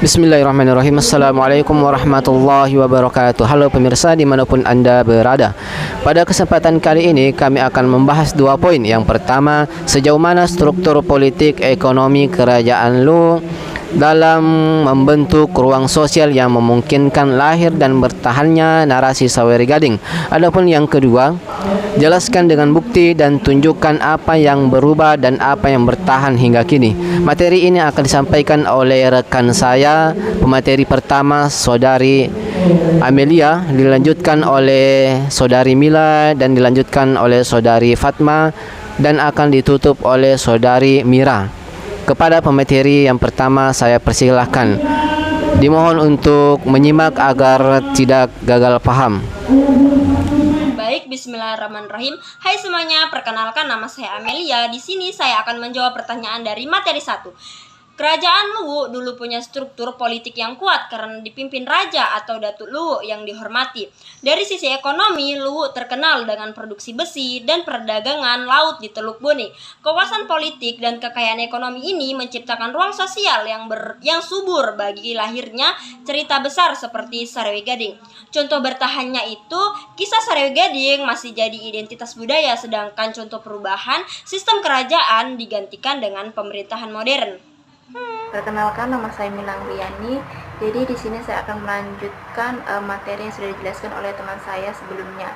Bismillahirrahmanirrahim. Assalamualaikum warahmatullahi wabarakatuh. Halo pemirsa dimanapun Anda berada. Pada kesempatan kali ini kami akan membahas dua poin. Yang pertama, sejauh mana struktur politik ekonomi kerajaan Luwu dalam membentuk ruang sosial yang memungkinkan lahir dan bertahannya narasi Saweri Gading. Adapun yang kedua, jelaskan dengan bukti dan tunjukkan apa yang berubah dan apa yang bertahan hingga kini. Materi ini akan disampaikan oleh rekan saya, pemateri pertama Saudari Amelia, dilanjutkan oleh Saudari Mila, dan dilanjutkan oleh Saudari Fatma, dan akan ditutup oleh Saudari Mira. Kepada pemateri yang pertama saya persilahkan. Dimohon untuk menyimak agar tidak gagal paham. Baik, bismillahirrahmanirrahim. Hai semuanya, perkenalkan nama saya Amelia. Di sini saya akan menjawab pertanyaan dari materi 1. Kerajaan Luwu dulu punya struktur politik yang kuat karena dipimpin raja atau Datuk Luwu yang dihormati. Dari sisi ekonomi, Luwu terkenal dengan produksi besi dan perdagangan laut di Teluk Bone. Kawasan politik dan kekayaan ekonomi ini menciptakan ruang sosial yang subur bagi lahirnya cerita besar seperti Sarewe Gading. Contoh bertahannya itu, kisah Sarewe Gading masih jadi identitas budaya, sedangkan contoh perubahan sistem kerajaan digantikan dengan pemerintahan modern. Perkenalkan, nama saya Milang Riani. Jadi di sini saya akan melanjutkan materi yang sudah dijelaskan oleh teman saya sebelumnya,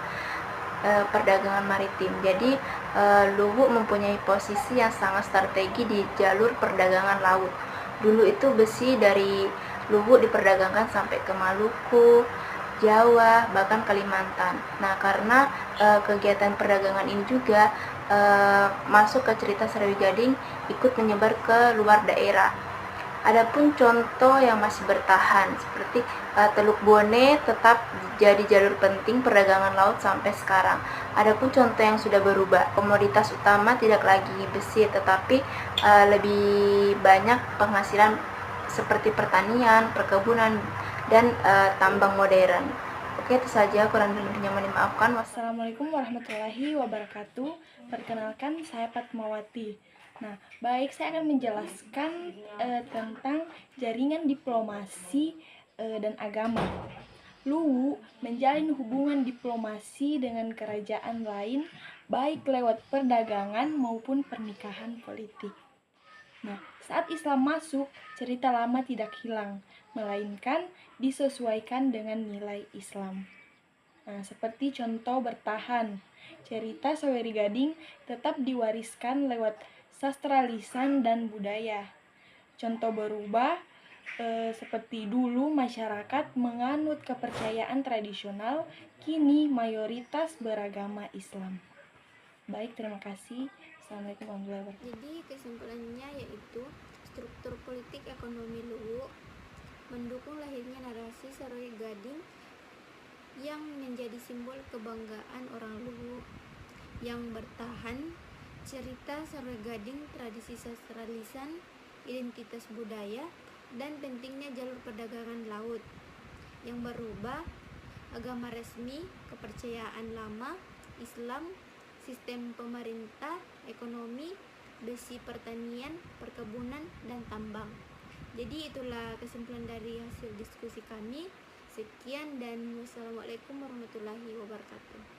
perdagangan maritim. Jadi Luwu mempunyai posisi yang sangat strategi di jalur perdagangan laut. Dulu itu besi dari Luwu diperdagangkan sampai ke Maluku, Jawa, bahkan Kalimantan. Nah, karena kegiatan perdagangan ini juga masuk ke cerita Sarewe Gading, ikut menyebar ke luar daerah. Adapun contoh yang masih bertahan seperti Teluk Bone tetap jadi jalur penting perdagangan laut sampai sekarang. Adapun contoh yang sudah berubah, komoditas utama tidak lagi besi tetapi lebih banyak penghasilan seperti pertanian, perkebunan, dan tambang modern. Oke, itu saja, kurang lebihnya mohon dimaafkan. Assalamualaikum warahmatullahi wabarakatuh. Perkenalkan, saya Fatmawati. Nah, baik, saya akan menjelaskan tentang jaringan diplomasi dan agama. Luwu menjalin hubungan diplomasi dengan kerajaan lain, baik lewat perdagangan maupun pernikahan politik. Nah, saat Islam masuk, cerita lama tidak hilang, melainkan disesuaikan dengan nilai Islam. Nah, seperti contoh bertahan, cerita Saweri Gading tetap diwariskan lewat sastra lisan dan budaya. Contoh berubah, seperti dulu masyarakat menganut kepercayaan tradisional, kini mayoritas beragama Islam. Baik, terima kasih. Assalamualaikum warahmatullahi wabarakatuh. Jadi kesimpulannya yaitu struktur politik ekonomi Luwu mendukung lahirnya narasi Sarewe Gading yang menjadi simbol kebanggaan orang Luwu. Yang bertahan, cerita Sarewe Gading, tradisi sastra lisan, identitas budaya, dan pentingnya jalur perdagangan laut. Yang berubah, agama resmi, kepercayaan lama, Islam, sistem pemerintah, ekonomi, besi, pertanian, perkebunan, dan tambang. Jadi itulah kesimpulan dari hasil diskusi kami. Sekian dan wassalamualaikum warahmatullahi wabarakatuh.